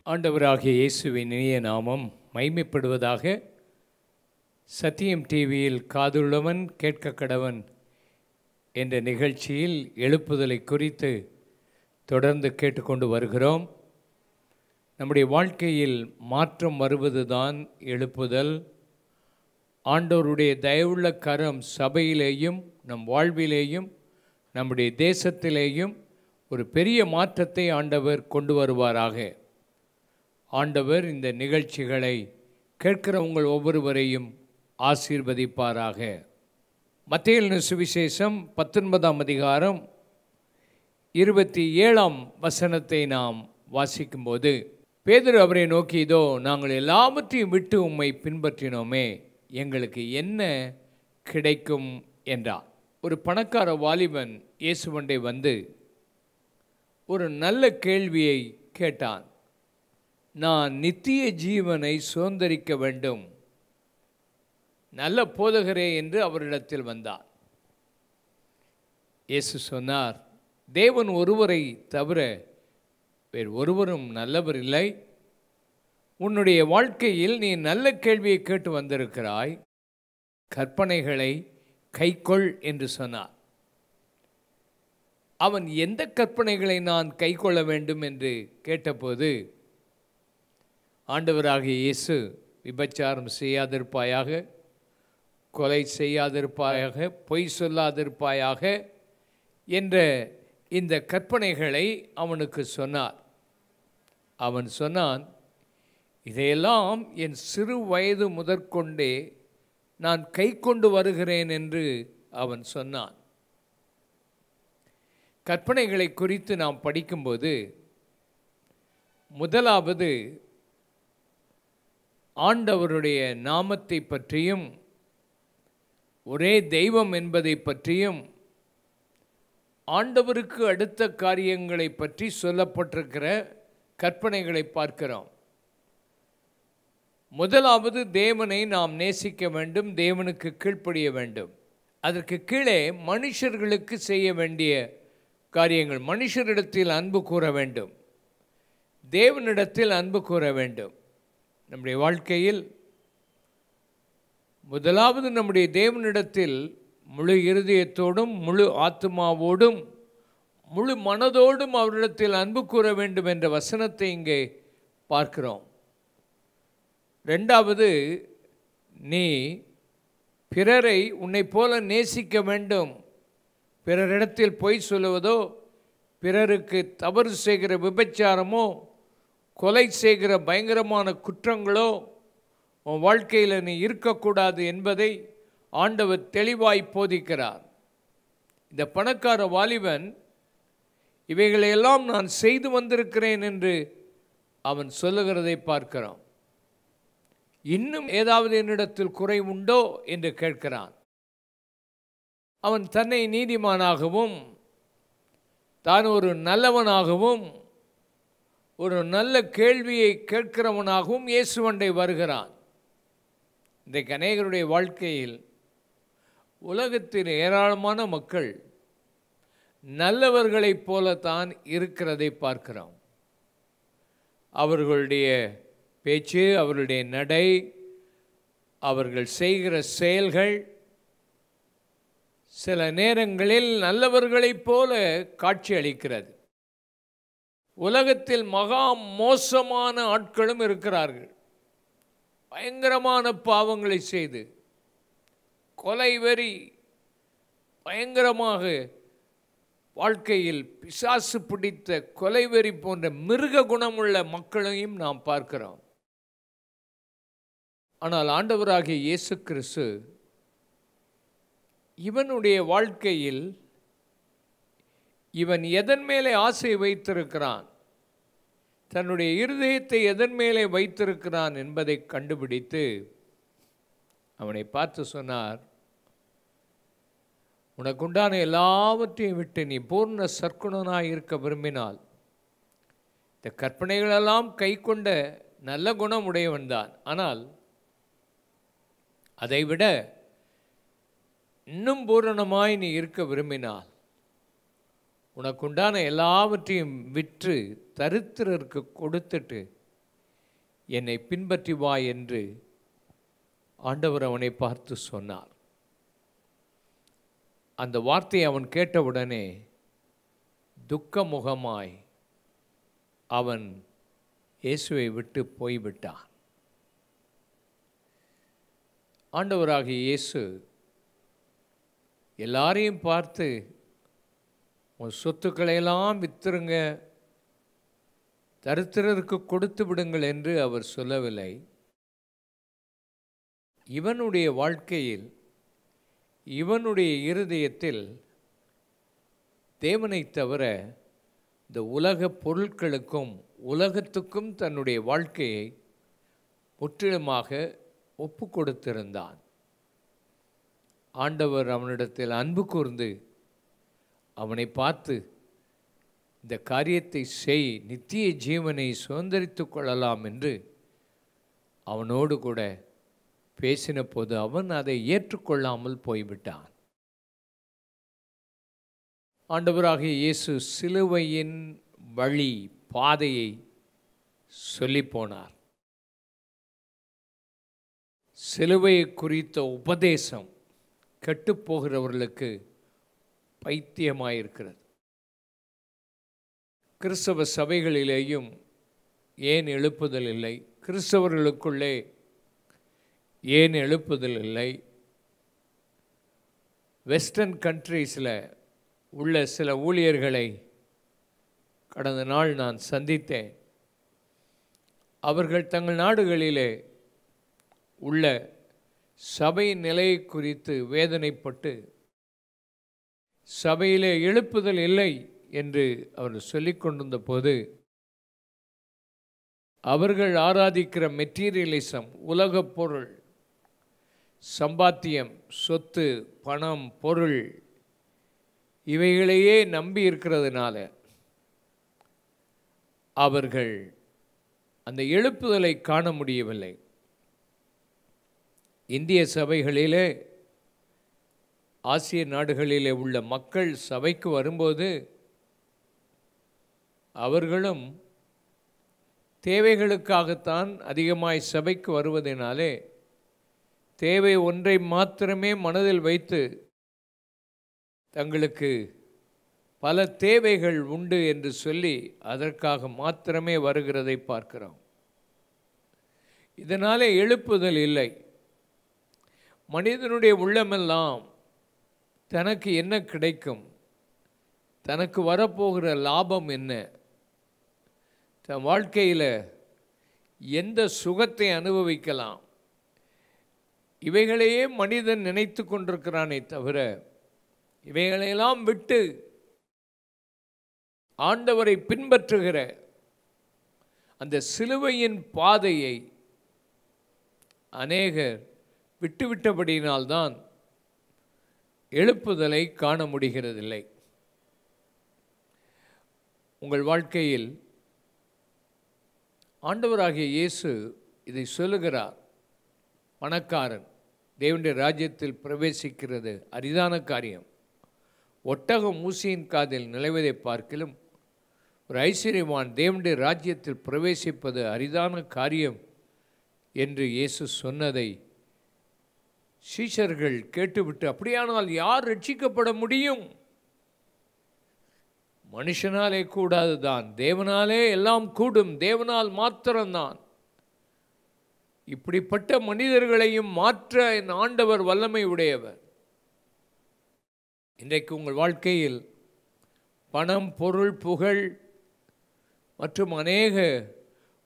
ஆண்டவராகிய இயேசுவின் இனிய நாமம் மைமைப்படுவதாக. சத்தியம் டிவியில் காதுள்ளவன் கேட்க கடவன் என்ற நிகழ்ச்சியில் எழுப்புதலை குறித்து தொடர்ந்து கேட்டுக்கொண்டு வருகிறோம். நம்முடைய வாழ்க்கையில் மாற்றம் வருவதுதான் எழுப்புதல். ஆண்டவருடைய தயவுள்ள கரம் சபையிலேயும் நம் வாழ்விலேயும் நம்முடைய தேசத்திலேயும் ஒரு பெரிய மாற்றத்தை ஆண்டவர் கொண்டு வருவாராக. ஆண்டவர் இந்த நிகழ்ச்சிகளை கேட்கிற உங்கள் ஒவ்வொருவரையும் ஆசீர்வதிப்பாராக. மத்தேயு எழுதின சுவிசேஷம் 19ஆம் அதிகாரம் 27ஆம் வசனத்தை நாம் வாசிக்கும்போது, பேதுரு அவரை நோக்கி, இதோ நாங்கள் எல்லாவற்றையும் விட்டு உம்மை பின்பற்றினோமே, எங்களுக்கு என்ன கிடைக்கும் என்றார். ஒரு பணக்கார வாலிபன் இயேசுவண்டை வந்து ஒரு நல்ல கேள்வியை கேட்டான். நான் நித்திய ஜீவனை சுதந்தரிக்க வேண்டும், நல்ல போதகரே என்று அவரிடத்தில் வந்தார். இயேசு சொன்னார், தேவன் ஒருவரை தவிர வேறு ஒருவரும் நல்லவர் இல்லை. உன்னுடைய வாழ்க்கையில் நீ நல்ல கேள்வியை கேட்டு வந்திருக்கிறாய், கற்பனைகளை கைக்கொள் என்று சொன்னார். அவன் எந்த கற்பனைகளை நான் கைக்கொள்ள வேண்டும் என்று கேட்டபோது, ஆண்டவராகிய இயேசு விபச்சாரம் செய்யாதிருப்பாயாக, கொலை செய்யாதிருப்பாயாக, பொய் சொல்லாதிருப்பாயாக என்ற இந்த கற்பனைகளை அவனுக்கு சொன்னார். அவன் சொன்னான், இதையெல்லாம் என் சிறு வயது முதற்கொண்டே நான் கை கொண்டு வருகிறேன் என்று அவன் சொன்னான். கற்பனைகளை குறித்து நாம் படிக்கும்போது, முதலாவது ஆண்டவருடைய நாமத்தை பற்றியும் ஒரே தெய்வம் என்பதை பற்றியும் ஆண்டவருக்கு அடுத்த காரியங்களை பற்றி சொல்லப்பட்டிருக்கிற கற்பனைகளை பார்க்கிறோம். முதலாவது தேவனை நாம் நேசிக்க வேண்டும், தேவனுக்கு கீழ்ப்படிய வேண்டும். அதற்கு கீழே மனுஷர்களுக்கு செய்ய வேண்டிய காரியங்கள், மனுஷரிடத்தில் அன்பு கூற வேண்டும், தேவனிடத்தில் அன்பு கூற வேண்டும். நம்முடைய வாழ்க்கையில் முதலாவது நம்முடைய தேவனிடத்தில் முழு இருதயத்தோடும் முழு ஆத்மாவோடும் முழு மனதோடும் அவரிடத்தில் அன்பு கூற வேண்டும் என்ற வசனத்தை இங்கே பார்க்கிறோம். ரெண்டாவது, நீ பிறரை உன்னை போல நேசிக்க வேண்டும். பிறரிடத்தில் பொய் சொல்லுவதோ, பிறருக்கு தவறு செய்கிற விபச்சாரமோ, கொலை செய்கிற பயங்கரமான குற்றங்களோ உன் வாழ்க்கையில் நீ இருக்கக்கூடாது என்பதை ஆண்டவர் தெளிவாய் போதிக்கிறார். இந்த பணக்கார வாலிபன் இவைகளையெல்லாம் நான் செய்து வந்திருக்கிறேன் என்று அவன் சொல்லுகிறதை பார்க்கிறோம். இன்னும் ஏதாவது என்னிடத்தில் குறை உண்டோ என்று கேட்கிறான். அவன் தன்னை நீதிமானாகவும் தான் ஒரு நல்லவனாகவும் ஒரு நல்ல கேள்வியை கேட்கிறவனாகவும் இயேசுவண்டை வருகிறான். இன்றைக்கு அநேகருடைய வாழ்க்கையில் உலகத்தில் ஏராளமான மக்கள் நல்லவர்களைப் போலத்தான் இருக்கிறதை பார்க்கிறோம். அவர்களுடைய பேச்சு, அவர்களுடைய நடை, அவர்கள் செய்கிற செயல்கள் சில நேரங்களில் நல்லவர்களைப் போல காட்சி அளிக்கிறது. உலகத்தில் மகா மோசமான ஆட்களும் இருக்கிறார்கள். பயங்கரமான பாவங்களை செய்து கொலை வெறி பயங்கரமாக வாழ்க்கையில் பிசாசு பிடித்த கொலை வெறி போன்ற மிருக குணமுள்ள மக்களையும் நாம் பார்க்கிறோம். ஆனால் ஆண்டவராகிய இயேசு கிறிஸ்து இவனுடைய வாழ்க்கையில் இவன் எதன் மேலே ஆசை வைத்திருக்கிறான், தன்னுடைய இருதயத்தை எதன் மேலே வைத்திருக்கிறான் என்பதை கண்டுபிடித்து அவனை பார்த்து சொன்னார், உனக்குண்டான எல்லாவற்றையும் விட்டு நீ பூர்ண சற்குணனாய் இருக்க விரும்பினால் இந்த கற்பனைகளெல்லாம் கை கொண்ட நல்ல குணம் உடையவன்தான். ஆனால் அதைவிட இன்னும் பூரணமாய் நீ இருக்க விரும்பினால் உனக்குண்டான எல்லாவற்றையும் விற்று தரித்திரருக்கு கொடுத்துட்டு என்னை பின்பற்றி வா என்று ஆண்டவர் அவனை பார்த்து சொன்னார். அந்த வார்த்தையை அவன் கேட்டவுடனே துக்கமுகமாய் அவன் இயேசுவை விட்டு போய்விட்டான். ஆண்டவராகிய இயேசு எல்லாரையும் பார்த்து உன் சொத்துக்களையெல்லாம் வித்துருங்க, தரித்திரருக்கு கொடுத்து விடுங்கள் என்று அவர் சொல்லவில்லை. இவனுடைய வாழ்க்கையில், இவனுடைய இருதயத்தில் தேவனை தவிர இந்த உலக பொருட்களுக்கும் உலகத்துக்கும் தன்னுடைய வாழ்க்கையை முற்றிலுமாக ஒப்பு கொடுத்திருந்தான். ஆண்டவர் அவனிடத்தில் அன்பு கூர்ந்து அவனை பார்த்து, இந்த காரியத்தை செய், நித்திய ஜீவனை சுதந்திரித்து கொள்ளலாம் என்று அவனோடு கூட பேசின போது அவன் அதை ஏற்றுக்கொள்ளாமல் போய்விட்டான். ஆண்டவராகிய இயேசு சிலுவையின் வழி பாதையை சொல்லி போனார். சிலுவையை குறித்த உபதேசம் கெட்டுப்போகிறவர்களுக்கு பைத்தியமாயிருக்கிறது. கிறிஸ்தவ சபைகளிலேயும் ஏன் எழுப்புதல் இல்லை? கிறிஸ்தவர்களுக்குள்ளே ஏன் எழுப்புதல் இல்லை? வெஸ்டர்ன் கண்ட்ரீஸில் உள்ள சில ஊழியர்களை கடந்த நாள் நான் சந்தித்தேன். அவர்கள் தங்கள் நாடுகளிலே உள்ள சபை நிலையை குறித்து வேதனைப்பட்டு சபையிலே எழுப்புதல் இல்லை என்று அவர்கள் சொல்லிக் கொண்டிருந்த போது, அவர்கள் ஆராதிக்கிற மெட்டீரியலிசம், உலகப் பொருள், சம்பாத்தியம், சொத்து, பணம், பொருள் இவைகளையே நம்பி இருக்கிறதுனால அவர்கள் அந்த எழுப்புதலை காண முடியவில்லை. இந்திய சபைகளிலே, ஆசிய நாடுகளிலே உள்ள மக்கள் சபைக்கு வரும்போது அவர்களும் தேவைகளுக்காகத்தான் அதிகமாய் சபைக்கு வருவதனாலே தேவை ஒன்றை மாத்திரமே மனதில் வைத்து தங்களுக்கு பல தேவைகள் உண்டு என்று சொல்லி அதற்காக மாத்திரமே வருகிறதை பார்க்கிறோம். இதனாலே எழுப்புதல் இல்லை. மனிதனுடைய உள்ளமெல்லாம் தனக்கு என்ன கிடைக்கும், தனக்கு வரப்போகிற லாபம் என்ன, தன் வாழ்க்கையில் எந்த சுகத்தை அனுபவிக்கலாம், இவைகளையே மனிதன் நினைத்து கொண்டிருக்கிறானே தவிர இவைகளையெல்லாம் விட்டு ஆண்டவரை பின்பற்றுகிற அந்த சிலுவையின் பாதையை அநேகர் விட்டுவிட்டபடியினால்தான் எழுப்புதலை காண முடிகிறதில்லை. உங்கள் வாழ்க்கையில் ஆண்டவராகிய இயேசு இதை சொல்லுகிறார். பணக்காரன் தேவனுடைய ராஜ்யத்தில் பிரவேசிக்கிறது அரிதான காரியம். ஒட்டகம் ஊசியின் காதில் நுழைவதை பார்க்கிலும் ஒரு ஐஸ்வர்யவான் தேவனுடைய ராஜ்யத்தில் பிரவேசிப்பது அரிதான காரியம் என்று இயேசு சொன்னதை சீஷர்கள் கேட்டுவிட்டு, அப்படியானால் யார் ரட்சிக்கப்பட முடியும்? மனுஷனாலே கூடாது தான், தேவனாலே எல்லாம் கூடும், தேவனால் மாத்திரம்தான். இப்படிப்பட்ட மனிதர்களையும் மாற்ற என் ஆண்டவர் வல்லமை உடையவர். இன்றைக்கு உங்கள் வாழ்க்கையில் பணம், பொருள், புகழ் மற்றும் அநேக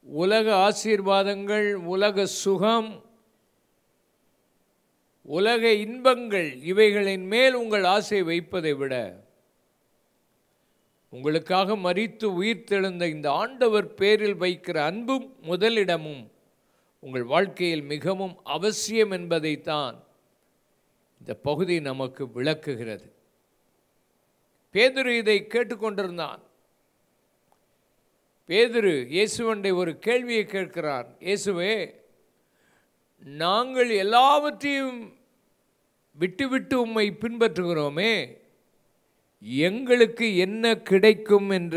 உலக ஆசீர்வாதங்கள், உலக சுகம், உலக இன்பங்கள் இவைகளின் மேல் உங்கள் ஆசை வைப்பதை விட உங்களுக்காக மரித்து உயிர்த்தெழுந்த இந்த ஆண்டவர் பேரில் வைக்கிற அன்பும் முதலிடமும் உங்கள் வாழ்க்கையில் மிகவும் அவசியம் என்பதைத்தான் இந்த பகுதி நமக்கு விளக்குகிறது. பேதுரு இதை கேட்டுக்கொண்டிருந்தான். பேதுரு இயேசுவண்டை ஒரு கேள்வியை கேட்கிறான். இயேசுவே, நாங்கள் எல்லாவற்றையும் விட்டுவிட்டு உம்மை பின்பற்றுகிறோமே, எங்களுக்கு என்ன கிடைக்கும் என்ற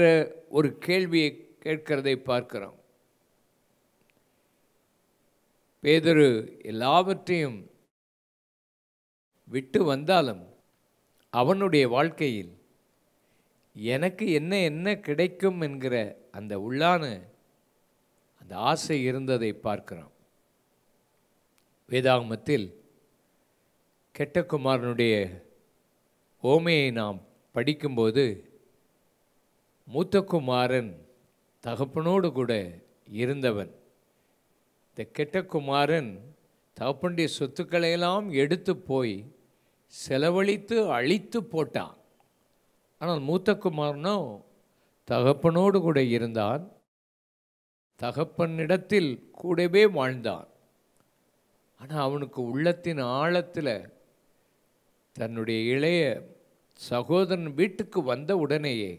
ஒரு கேள்வியை கேட்கிறதை பார்க்கிறோம். பேதுரு எல்லாவற்றையும் விட்டு வந்தாலும் அவனுடைய வாழ்க்கையில் எனக்கு என்ன என்ன கிடைக்கும் என்கிற அந்த உள்ளான அந்த ஆசை இருந்ததை பார்க்கிறோம். வேதாகமத்தில் கெட்ட குமாரனுடைய ஓமையை நாம் படிக்கும்போது மூத்த குமாரன் தகப்பனோடு கூட இருந்தவன். இந்த கெட்ட குமாரன் தகப்பனுடைய சொத்துக்களையெல்லாம் எடுத்து போய் செலவழித்து அழித்து போட்டான். ஆனால் மூத்த குமாரனோ தகப்பனோடு கூட இருந்தான், தகப்பனிடத்தில் கூடவே வாழ்ந்தான். ஆனால் அவனுக்கு உள்ளத்தின் ஆழத்தில் தன்னுடைய இளைய சகோதரன் வீட்டுக்கு வந்த உடனேயே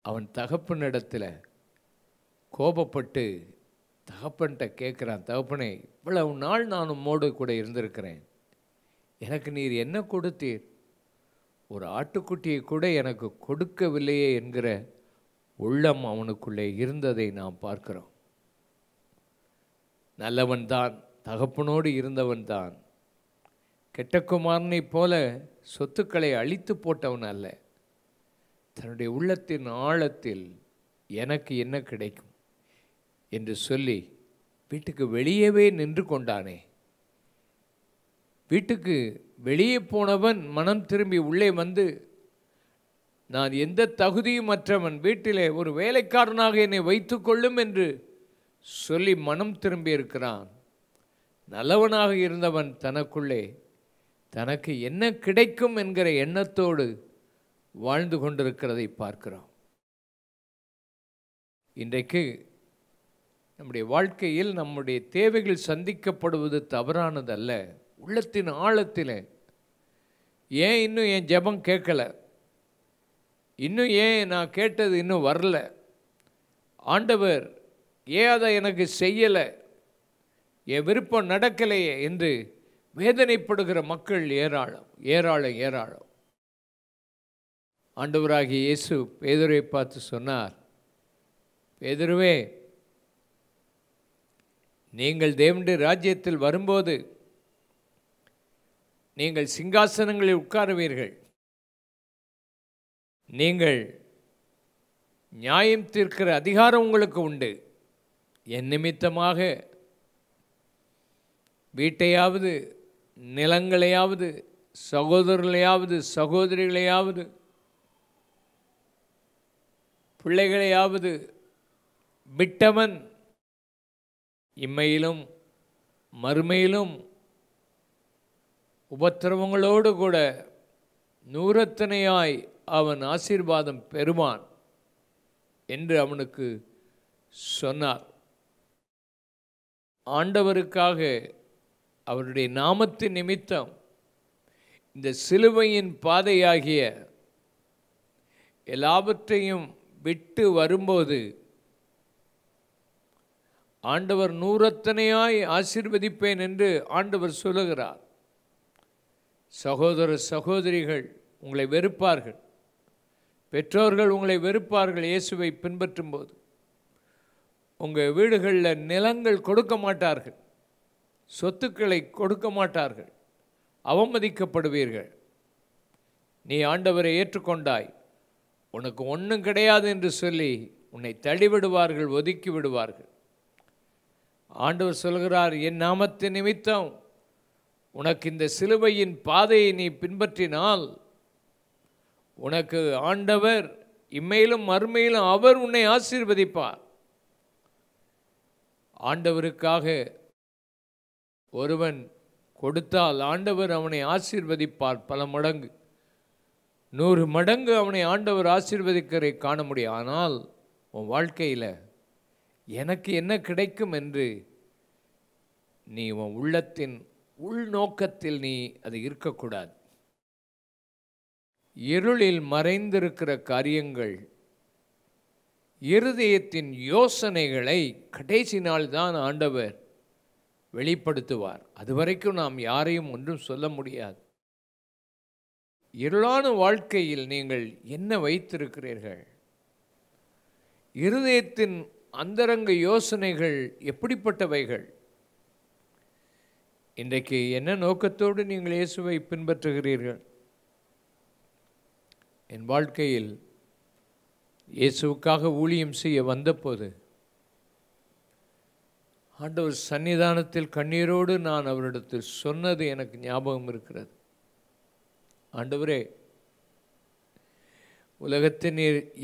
அவன் தகப்பனிடத்தில் கோபப்பட்டு தகப்பன்கிட்ட கேட்குறான், தகப்பனே, இவ்வளவு நாள் நான் உம்மோடு கூட இருந்திருக்கிறேன், எனக்கு நீர் என்ன கொடுத்தீர்? ஒரு ஆட்டுக்குட்டியை கூட எனக்கு கொடுக்கவில்லையே என்கிற உள்ளம் அவனுக்குள்ளே இருந்ததை நாம் பார்க்கிறோம். நல்லவன்தான், தகப்பனோடு இருந்தவன்தான். கெட்டகுமாரனை போல சொத்துக்களை அழித்து போட்டவன் அல்ல. தன்னுடைய உள்ளத்தின் ஆழத்தில் எனக்கு என்ன கிடைக்கும் என்று சொல்லி வீட்டுக்கு வெளியவே நின்று கொண்டானே. வீட்டுக்கு வெளியே போனவன் மனம் திரும்பி உள்ளே வந்து, நான் எந்த தகுதியும் மற்றவன், வீட்டிலே ஒரு வேலைக்காரனாக என்னை வைத்து கொள்ளும் என்று சொல்லி மனம் திரும்பி இருக்கிறான். நல்லவனாக இருந்தவன் தனக்குள்ளே தனக்கு என்ன கிடைக்கும் என்கிற எண்ணத்தோடு வாழ்ந்து கொண்டிருக்கிறதை பார்க்கிறோம். இன்றைக்கு நம்முடைய வாழ்க்கையில் நம்முடைய தேவைகள் சந்திக்கப்படுவது தவறானதல்ல. உள்ளத்தின் ஆழத்தில் ஏன் இன்னும் என் ஜெபம் கேட்கல, இன்னும் ஏன் நான் கேட்டது இன்னும் வரல, ஆண்டவர் ஏன் அதை எனக்கு செய்யலை, என் விருப்பம் நடக்கலையே என்று வேதனைப்படுகிற மக்கள் ஏராளம் ஏராளம் ஏராளம். ஆண்டவராகிய இயேசு பேதுருவை பார்த்து சொன்னார், பேதுருவே, நீங்கள் தேவனுடைய ராஜ்யத்தில் வரும்போது நீங்கள் சிங்காசனங்களில் உட்காருவீர்கள், நீங்கள் நியாயம் தீர்க்கிற அதிகாரம் உங்களுக்கு உண்டு. என் நிமித்தமாக வீட்டையாவது நிலங்களையாவது சகோதரர்களையாவது சகோதரிகளையாவது பிள்ளைகளையாவது விட்டவன் இம்மையிலும் மறுமையிலும் உபத்திரவங்களோடு கூட நூறத்தனையாய் அவன் ஆசீர்வாதம் பெறுவான் என்று அவனுக்கு சொன்னார். ஆண்டவருக்காக அவருடைய நாமத்தின் நிமித்தம் இந்த சிலுவையின் பாதையாகிய எல்லாவற்றையும் விட்டு வரும்போது ஆண்டவர் நூறத்தனையாய் ஆசீர்வதிப்பேன் என்று ஆண்டவர் சொல்லுகிறார். சகோதர சகோதரிகள் உங்களை வெறுப்பார்கள், பெற்றோர்கள் உங்களை வெறுப்பார்கள். இயேசுவை பின்பற்றும் போது உங்கள் வீடுகளில் நிலங்கள் கொடுக்க மாட்டார்கள், சொத்துக்களை கொடுக்க மாட்டார்கள், அவமதிக்கப்படுவீர்கள். நீ ஆண்டவரை ஏற்றுக்கொண்டாய், உனக்கு ஒன்றும் கிடையாது என்று சொல்லி உன்னை தள்ளிவிடுவார்கள், ஒதுக்கி விடுவார்கள். ஆண்டவர் சொல்கிறார், என் நாமத்தின் நிமித்தம் உனக்கு இந்த சிலுவையின் பாதையை நீ பின்பற்றினால் உனக்கு ஆண்டவர் இம்மையிலும் மறுமையிலும் அவர் உன்னை ஆசீர்வதிப்பார். ஆண்டவருக்காக ஒருவன் கொடுத்தால் ஆண்டவர் அவனை ஆசீர்வதிப்பார். பல மடங்கு, 100 மடங்கு அவனை ஆண்டவர் ஆசீர்வதிக்கிறதை காண முடியும். ஆனால் உன் வாழ்க்கையில் எனக்கு என்ன கிடைக்கும் என்று நீ உன் உள்ளத்தின் உள்நோக்கத்தில் நீ அது இருக்கக்கூடாது. இருளில் மறைந்திருக்கிற காரியங்கள், இருதயத்தின் யோசனைகளை கடைசி நாள் தான் ஆண்டவர் வெளிப்படுத்துவார். அதுவரைக்கும் நாம் யாரையும் ஒன்றும் சொல்ல முடியாது. இருளான வாழ்க்கையில் நீங்கள் என்ன வைத்திருக்கிறீர்கள்? இருதயத்தின் அந்தரங்க யோசனைகள் எப்படிப்பட்டவைகள்? இன்றைக்கு என்ன நோக்கத்தோடு நீங்கள் இயேசுவை பின்பற்றுகிறீர்கள்? என் வாழ்க்கையில் இயேசுவுக்காக ஊழியம் செய்ய வந்தபோது ஆண்டவர் சன்னிதானத்தில் கண்ணீரோடு நான் அவரிடத்தில் சொன்னது எனக்கு ஞாபகம் இருக்கிறது. ஆண்டவரே, உலகத்தின்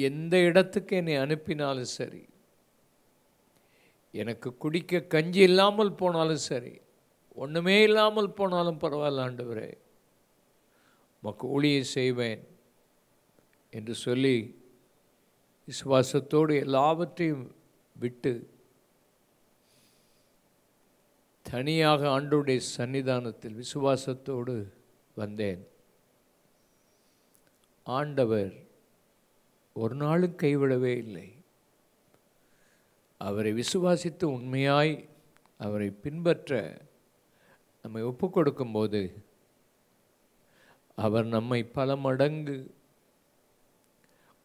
எந்த இடத்துக்கு என்னை அனுப்பினாலும் சரி, எனக்கு குடிக்க கஞ்சி இல்லாமல் போனாலும் சரி, ஒன்றுமே இல்லாமல் போனாலும் பரவாயில்ல ஆண்டவரே, உமக்கு ஊழியம் செய்வேன் என்று சொல்லி விசுவாசத்தோடு எல்லாவற்றையும் விட்டு தனியாக ஆண்டவருடைய சன்னிதானத்தில் விசுவாசத்தோடு வந்தேன். ஆண்டவர் ஒரு நாளும் கைவிடவே இல்லை. அவரை விசுவாசித்து உண்மையாய் அவரை பின்பற்ற நம்மை ஒப்பு கொடுக்கும்போது அவர் நம்மை பல மடங்கு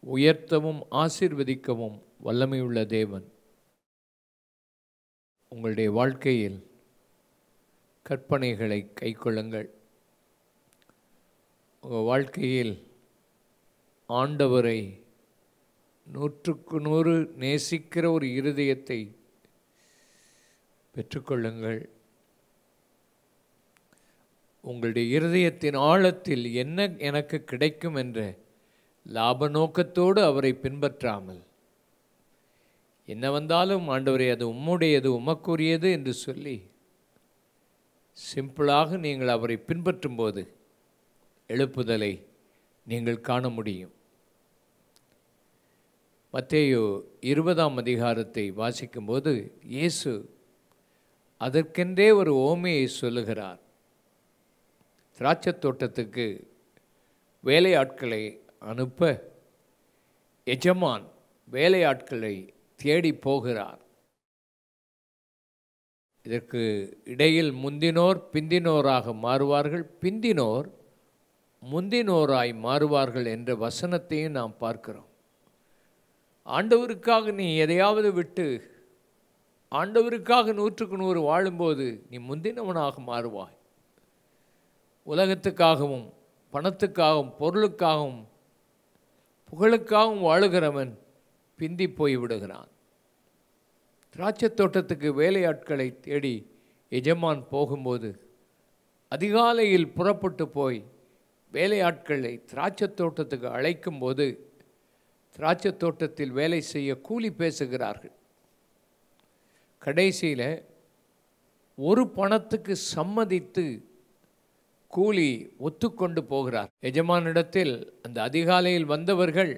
உயர்த்தவும் ஆசீர்வதிக்கவும் வல்லமையுள்ள தேவன். உங்களுடைய வாழ்க்கையில் கற்பனைகளை கைக்கொள்ளுங்கள். உங்கள் வாழ்க்கையில் ஆண்டவரை 100% நேசிக்கிற ஒரு இருதயத்தை பெற்றுக்கொள்ளுங்கள். உங்களுடைய இருதயத்தின் ஆழத்தில் என்ன எனக்கு கிடைக்கும் என்ற லாப நோக்கத்தோடு அவரை பின்பற்றாமல், என்ன வந்தாலும் ஆண்டவரே அது உம்முடையது, உமக்குரியது என்று சொல்லி சிம்பிளாக நீங்கள் அவரை பின்பற்றும் போது எழுப்புதலை நீங்கள் காண முடியும். மத்தேயு 20ஆம் அதிகாரத்தை வாசிக்கும்போது இயேசு அதற்கென்றே ஒரு ஓமையை சொல்லுகிறார். திராட்சைத் தோட்டத்துக்கு வேலையாட்களை அனுப்ப எஜமான் வேலையாட்களை தேடி போகிறார். இதற்கு இடையில் முந்தினோர் பிந்தினோராக மாறுவார்கள், பிந்தினோர் முந்தினோராய் மாறுவார்கள் என்ற வசனத்தையும் நாம் பார்க்கிறோம். ஆண்டவருக்காக நீ எதையாவது விட்டு ஆண்டவருக்காக 100% வாழும்போது நீ முந்தினவனாக மாறுவாய். உலகத்துக்காகவும் பணத்துக்காகவும் பொருளுக்காகவும் புகழுக்காகவும் வாழுகிறவன் பிந்தி போய்விடுகிறான். திராட்சை தோட்டத்துக்கு வேலையாட்களை தேடி எஜமான் போகும்போது அதிகாலையில் புறப்பட்டு போய் வேலையாட்களை திராட்சை தோட்டத்துக்கு அழைக்கும்போது திராட்சை தோட்டத்தில் வேலை செய்ய கூலி பேசுகிறார்கள். கடைசியில் ஒரு பணத்துக்கு சம்மதித்து கூலி ஒத்துக்கொண்டு போகிறார். எஜமானிடத்தில் அந்த அதிகாலையில் வந்தவர்கள்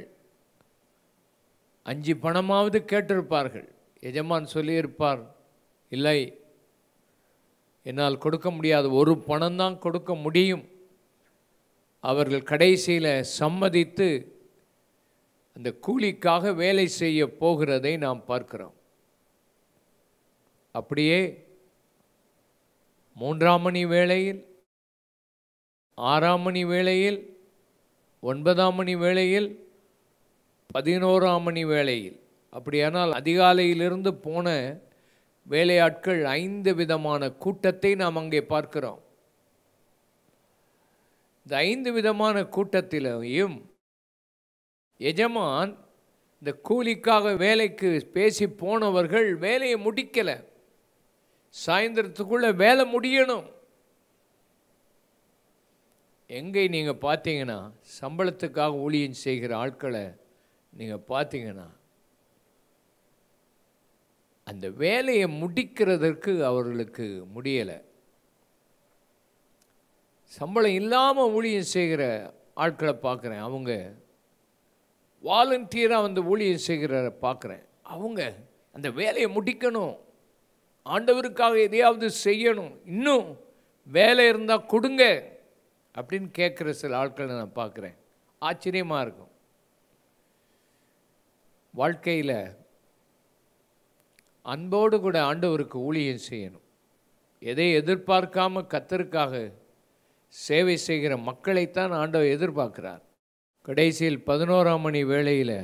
5 பணமாவது கேட்டிருப்பார்கள். எஜமான் சொல்லியிருப்பார், இல்லை என்னால் கொடுக்க முடியாது, 1 பணம்தான் கொடுக்க முடியும். அவர்கள் கடைசியில் சம்மதித்து அந்த கூலிக்காக வேலை செய்ய போகிறதை நாம் பார்க்கிறோம். அப்படியே 3ஆம் மணி வேளையில், 6ஆம் மணி வேளையில், 9ஆம் மணி வேளையில், 11ஆம் மணி வேளையில், அப்படியானால் அதிகாலையிலிருந்து போன வேலையாட்கள் 5 விதமான கூட்டத்தை நாம் அங்கே பார்க்கிறோம். இந்த 5 விதமான கூட்டத்திலையும் எஜமான் இந்த கூலிக்காக வேலைக்கு பேசி போனவர்கள் வேலையை முடிக்கலை. சாயந்தரத்துக்குள்ளே வேலை முடியணும். எங்கே நீங்கள் பார்த்தீங்கன்னா சம்பளத்துக்காக ஊழியம் செய்கிற ஆட்களை நீங்கள் பார்த்தீங்கன்னா அந்த வேலையை முடிக்கிறதற்கு அவர்களுக்கு முடியலை. சம்பளம் இல்லாமல் ஊழியம் செய்கிற ஆட்களை பார்க்குறேன். அவங்க வாலண்டியராக வந்து ஊழியம் செய்கிற பார்க்குறேன். அவங்க அந்த வேலையை முடிக்கணும், ஆண்டவருக்காக எதையாவது செய்யணும், இன்னும் வேலை இருந்தால் கொடுங்க அப்படின்னு கேட்குற சில ஆட்களை நான் பார்க்குறேன். ஆச்சரியமாக இருக்கும். வாழ்க்கையில் அன்போடு கூட ஆண்டவருக்கு ஊழியம் செய்யணும். எதை எதிர்பார்க்காம கர்த்தருக்காக சேவை செய்கிற மக்களைத்தான் ஆண்டவர் எதிர்பார்க்கிறார். கடைசியில் 11ஆம் மணி வேளையில்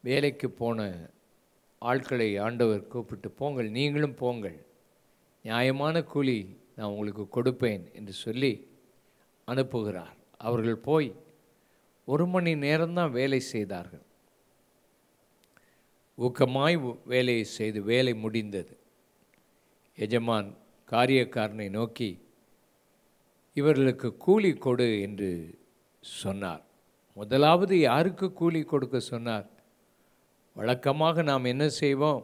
வேலைக்கு போன ஆட்களை ஆண்டவர் கூப்பிட்டு, போங்கள், நீங்களும் போங்கள், நியாயமான கூலி நான் உங்களுக்கு கொடுப்பேன் என்று சொல்லி அனுப்புகிறார். அவர்கள் போய் 1 மணி நேரம்தான் வேலை செய்தார்கள். ஊக்கமாய் வேலையை செய்து வேலை முடிந்தது. எஜமான் காரியக்காரனை நோக்கி, இவர்களுக்கு கூலி கொடு என்று சொன்னார். முதலாவது யாருக்கு கூலி கொடுக்க சொன்னார்? வழக்கமாக நாம் என்ன செய்வோம்?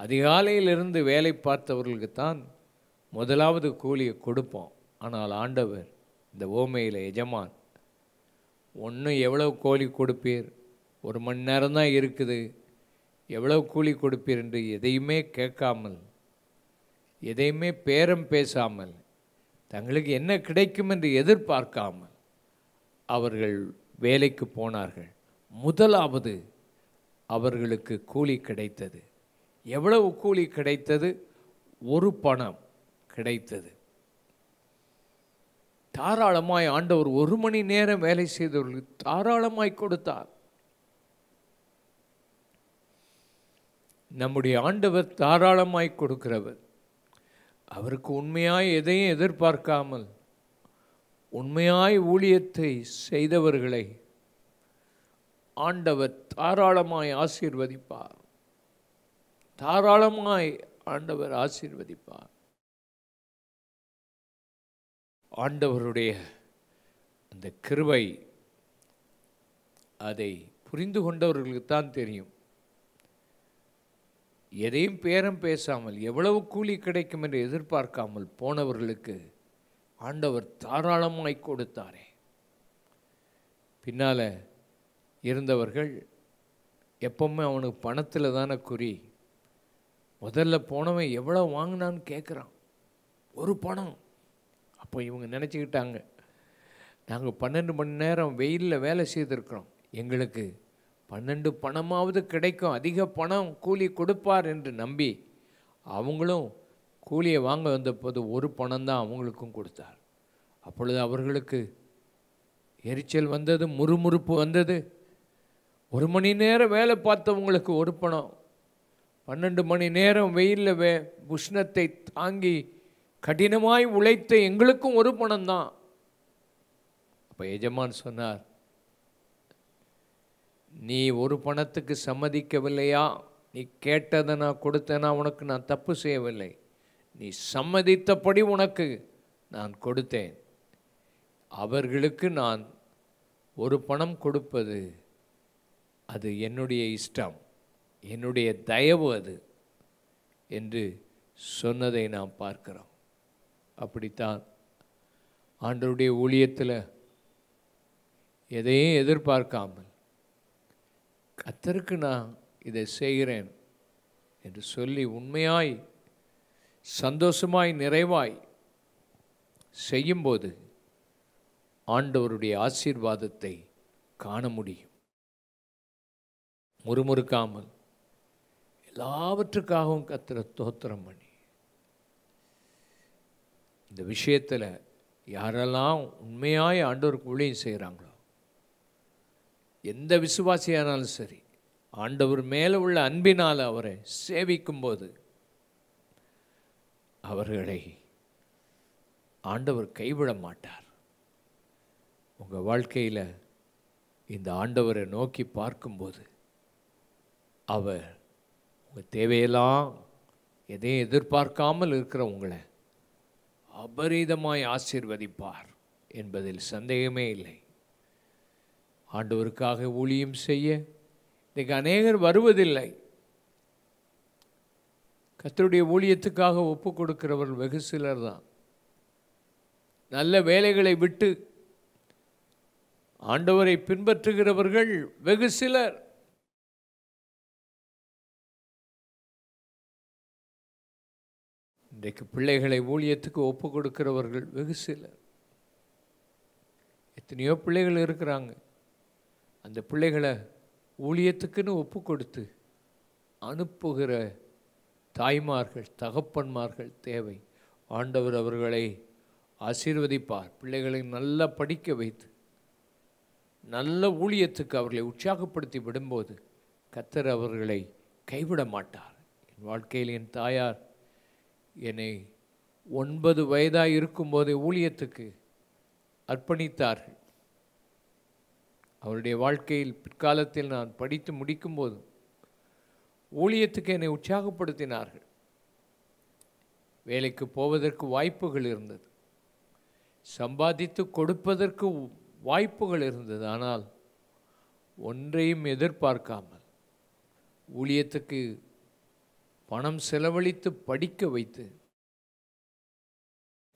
அதிகாலையிலிருந்து வேலை பார்த்தவர்களுக்குத்தான் முதலாவது கூலியை கொடுப்போம். ஆனால் ஆண்டவர் இந்த ஓமையில் எஜமான், ஒன்றும் எவ்வளவு கூலி கொடுப்பீர், 1 மணி நேரம்தான் இருக்குது, எவ்வளவு கூலி கொடுப்பீர் என்று எதையுமே கேட்காமல், எதையுமே பேரம் பேசாமல், தங்களுக்கு என்ன கிடைக்கும் என்று எதிர்பார்க்காமல் அவர்கள் வேலைக்கு போனார்கள். முதலாவது அவர்களுக்கு கூலி கிடைத்தது. எவ்வளவு கூலி கிடைத்தது? 1 பணம் கிடைத்தது. தாராளமாய் ஆண்டவர் 1 மணி நேரம் வேலை செய்தவர்களுக்கு தாராளமாய் கொடுத்தார். நம்முடைய ஆண்டவர் தாராளமாய் கொடுக்கிறவர். அவருக்கு உண்மையாய் எதையும் எதிர்பார்க்காமல் உண்மையாய் ஊழியத்தை செய்தவர்களை ஆண்டவர் தாராளமாய் ஆசீர்வதிப்பார். தாராளமாய் ஆண்டவர் ஆசீர்வதிப்பார். ஆண்டவருடைய அந்த கிருபை, அதை புரிந்து கொண்டவர்களுக்கு தான் தெரியும். எதையும் பேரம் பேசாமல், எவ்வளவு கூலி கிடைக்கும் என்று எதிர்பார்க்காமல் போனவர்களுக்கு ஆண்டவர் தாராளமாய் கொடுத்தாரே. பின்னால் இருந்தவர்கள் எப்பவுமே அவனுக்கு பணத்தில் தானே குறி. முதல்ல போனவன் எவ்வளோ வாங்கினான்னு கேட்குறான். 1 பணம். அப்போ இவங்க நினச்சிக்கிட்டாங்க, நாங்கள் 12 மணி நேரம் வெயிலில் வேலை செய்திருக்கிறோம், எங்களுக்கு 12 பணமாவது கிடைக்கும், அதிக பணம் கூலி கொடுப்பார் என்று நம்பி அவங்களும் கூலியை வாங்க வந்தபோது 1 பணம் தான் அவங்களுக்கும் கொடுத்தார். அப்பொழுது அவர்களுக்கு எரிச்சல் வந்தது, முறுமுறுப்பு வந்தது. 1 மணி நேரம் வேலை பார்த்தவங்களுக்கு 1 பணம், 12 மணி நேரம் வெயிலில் உஷ்ணத்தை தாங்கி கடினமாய் உழைத்த எங்களுக்கும் 1 பணம் தான். அப்போ எஜமான் சொன்னார், நீ 1 பணத்துக்கு சம்மதிக்கவில்லையா? நீ கேட்டதை நான் கொடுத்தேனா? உனக்கு நான் தப்பு செய்யவில்லை, நீ சம்மதித்தபடி உனக்கு நான் கொடுத்தேன். அவர்களுக்கு நான் 1 பணம் கொடுப்பது அது என்னுடைய இஷ்டம், என்னுடைய தயவு அது என்று சொன்னதை நாம் பார்க்கிறோம். அப்படித்தான் ஆண்டவருடைய ஊழியத்தில் எதையும் எதிர்பார்க்காமல், கர்த்தருக்கு நான் இதை செய்கிறேன் என்று சொல்லி உண்மையாய் சந்தோஷமாய் நிறைவாய் செய்யும்போது ஆண்டவருடைய ஆசீர்வாதத்தை காண முடியும். முறுமுறுக்காமல் எல்லாவற்றுக்காகவும் கர்த்தரை ஸ்தோத்திரம் பண்ணி, இந்த விஷயத்தில் யாரெல்லாம் உண்மையாய் ஆண்டவருக்கு ஊழியம் செய்கிறாங்களோ, எந்த விசுவாசியானாலும் சரி, ஆண்டவர் மேலே உள்ள அன்பினால் அவரை சேவிக்கும்போது அவர்களை ஆண்டவர் கைவிட மாட்டார். உங்கள் வாழ்க்கையில் இந்த ஆண்டவரை நோக்கி பார்க்கும்போது அவர் உங்கள் தேவையெல்லாம் எதையும் எதிர்பார்க்காமல் இருக்கிற உங்களை அபரீதமாய் ஆசீர்வதிப்பார் என்பதில் சந்தேகமே இல்லை. ஆண்டவருக்காக ஊழியம் செய்ய இன்றைக்கு அநேகர் வருவதில்லை. கர்த்தருடைய ஊழியத்துக்காக ஒப்பு கொடுக்கிறவர்கள் வெகு சிலர் தான். நல்ல வேலைகளை விட்டு ஆண்டவரை பின்பற்றுகிறவர்கள் வெகு சிலர். இன்றைக்கு பிள்ளைகளை ஊழியத்துக்கு ஒப்பு கொடுக்கிறவர்கள் வெகு சிலர். எத்தனையோ பிள்ளைகள் இருக்கிறாங்க, அந்த பிள்ளைகளை ஊழியத்துக்குன்னு ஒப்பு கொடுத்து அனுப்புகிற தாய்மார்கள், தகப்பன்மார்கள் தேவை. ஆண்டவர் அவர்களை ஆசீர்வதிப்பார். பிள்ளைகளை நல்லா படிக்க வைத்து நல்ல ஊழியத்துக்கு அவர்களை உற்சாகப்படுத்தி விடும்போது கர்த்தர் அவர்களை கைவிட மாட்டார். என் வாழ்க்கையில் என் தாயார் என்னை 9 வயதாக இருக்கும்போதே ஊழியத்துக்கு அர்ப்பணித்தார்கள். அவருடைய வாழ்க்கையில் பிற்காலத்தில் நான் படித்து முடிக்கும்போது ஊழியத்துக்கு என்னை உற்சாகப்படுத்தினார்கள். வேலைக்கு போவதற்கு வாய்ப்புகள் இருந்தது, சம்பாதித்து கொடுப்பதற்கு வாய்ப்புகள் இருந்தது. ஆனால் ஒன்றையும் எதிர்பார்க்காமல் ஊழியத்துக்கு பணம் செலவழித்து படிக்க வைத்து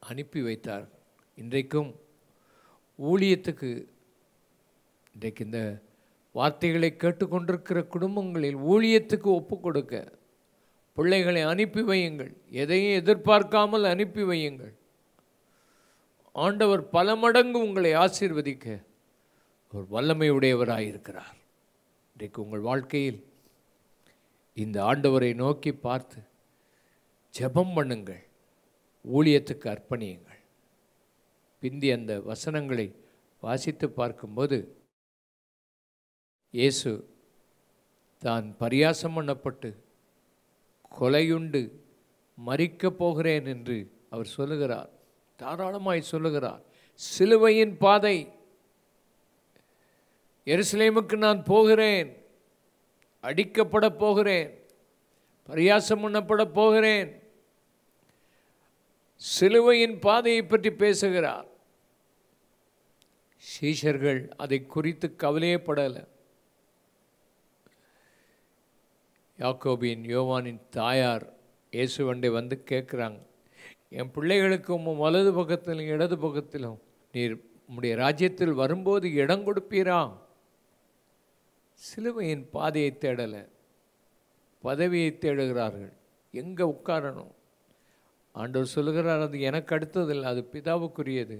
அனுப்பி வைத்தார். இன்றைக்கும் ஊழியத்துக்கு, இன்றைக்கு இந்த வார்த்தைகளை கேட்டுக்கொண்டிருக்கிற குடும்பங்களில் ஊழியத்துக்கு ஒப்பு கொடுக்க பிள்ளைகளை அனுப்பி வையுங்கள். எதையும் எதிர்பார்க்காமல் அனுப்பி வையுங்கள். ஆண்டவர் பல மடங்கு உங்களை ஆசீர்வதிக்க ஒரு வல்லமை உடையவராயிருக்கிறார். இன்றைக்கு உங்கள் வாழ்க்கையில் இந்த ஆண்டவரை நோக்கி பார்த்து ஜெபம் பண்ணுங்கள், ஊழியத்துக்கு அர்ப்பணியுங்கள். பிந்தி அந்த வசனங்களை வாசித்து பார்க்கும்போது இயேசு தான் பரியாசம் பண்ணப்பட்டு கொலையுண்டு மரிக்கப் போகிறேன் என்று அவர் சொல்லுகிறார், தாராளமாய் சொல்லுகிறார். சிலுவையின் பாதை, எருசலேமுக்கு நான் போகிறேன், அடிக்கப்பட போகிறேன், பரியாசம் பண்ணப்பட போகிறேன். சிலுவையின் பாதையை பற்றி பேசுகிறார். சீஷர்கள் அதை குறித்து கவலையே படலை. யாக்கோபின் யோவானின் தாயார் இயேசுவண்டை வந்து கேட்குறாங்க, என் பிள்ளைகளுக்கு உம் வலது பக்கத்திலும் இடது பக்கத்திலும் நீர் உம்முடைய ராஜ்யத்தில் வரும்போது இடம் கொடுப்பீரா? சிலுவையின் பாதையை தேடலை, பதவியை தேடுகிறார்கள். எங்கே உட்காரணும்? ஆண்டவர் சொல்லுகிறார், அது எனக்கு அடுத்ததில்லை, அது பிதாவுக்குரியது.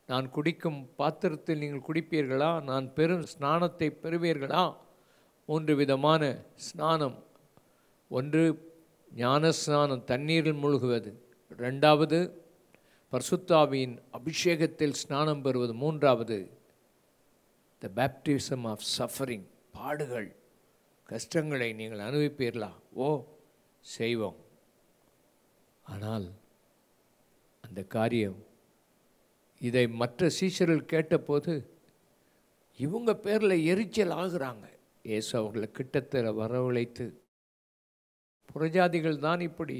நான் குடிக்கும் பாத்திரத்தில் நீங்கள் குடிப்பீர்களா? நான் பெரும் ஸ்நானத்தை பெறுவீர்களா? 3 விதமான ஸ்நானம். ஒன்று ஞான ஸ்நானம், தண்ணீரில் மூழ்குவது. 2வது பரிசுத்த ஆவியின் அபிஷேகத்தில் ஸ்நானம் பெறுவது. 3வது த பேப்டிசம் ஆஃப் சஃபரிங், பாடுகள், கஷ்டங்களை நீங்கள் அனுபவிப்பீர்களா? ஓ, செய்வோம். ஆனால் அந்த காரியம், இதை மற்ற சீஷர்கள் கேட்டபோது இவங்க பேரில் எரிச்சல் ஆகுறாங்க. இயேசு அவர்களை கிட்டத்தில் வரவழைத்து, புறஜாதிகள் தான் இப்படி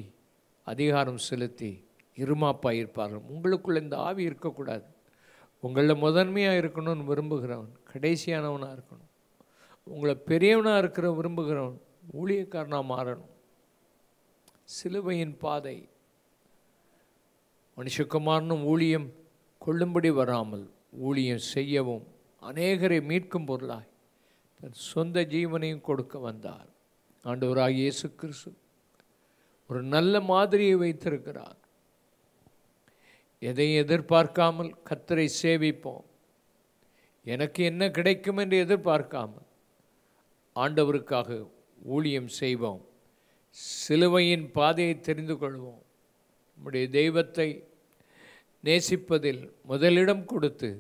அதிகாரம் செலுத்தி இருமாப்பாக இருப்பார்கள், உங்களுக்குள்ள இந்த ஆவி இருக்கக்கூடாது. உங்களில் முதன்மையாக இருக்கணும்னு விரும்புகிறவன் கடைசியானவனாக இருக்கணும். உங்களை பெரியவனாக இருக்கிற விரும்புகிறவன் ஊழியக்காரனாக மாறணும். சிலுவையின் பாதை, மனுஷகுமாரனும் ஊழியம் கொள்ளும்படி வராமல் ஊழியம் செய்யவும் அநேகரை மீட்கும் பொருளாய் தன் சொந்த ஜீவனையும் கொடுக்க வந்தார். ஆண்டவராகிய இயேசு கிறிஸ்து ஒரு நல்ல மாதிரியை வைத்திருக்கிறார். எதையும் எதிர்பார்க்காமல் கர்த்தரை சேவிப்போம். எனக்கு என்ன கிடைக்கும் என்று எதிர்பார்க்காமல் ஆண்டவருக்காக ஊழியம் செய்வோம். சிலுவையின் பாதையை தெரிந்து கொள்வோம். நம்முடைய தெய்வத்தை நேசிப்பதில் முதலிடம் கொடுத்து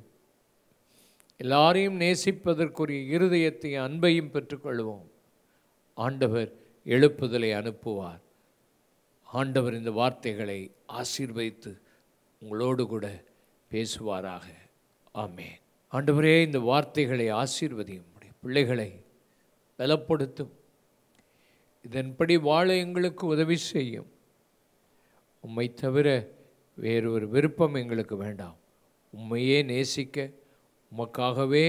எல்லாரையும் நேசிப்பதற்குரிய இருதயத்தையும் அன்பையும் பெற்றுக்கொள்வோம். ஆண்டவர் எழுப்புதலை அனுப்புவார். ஆண்டவர் இந்த வார்த்தைகளை ஆசீர்வதித்து உங்களோடு கூட பேசுவாராக. ஆமென். ஆண்டவரே, இந்த வார்த்தைகளை ஆசீர்வதியும், பிள்ளைகளை பலப்படுத்தும், இதன்படி வாழ எங்களுக்கு உதவி செய்யும். உம்மை தவிர வேறொரு விருப்பம் எங்களுக்கு வேண்டாம். உம்மையே நேசிக்க, உமக்காகவே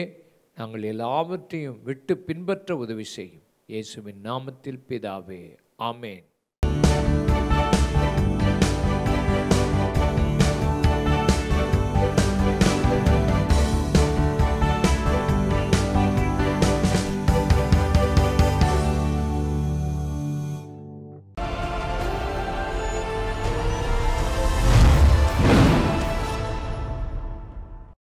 நாங்கள் எல்லாவற்றையும் விட்டு பின்பற்ற உதவி செய்யும். இயேசுவின் நாமத்தில் பிதாவே, ஆமென்.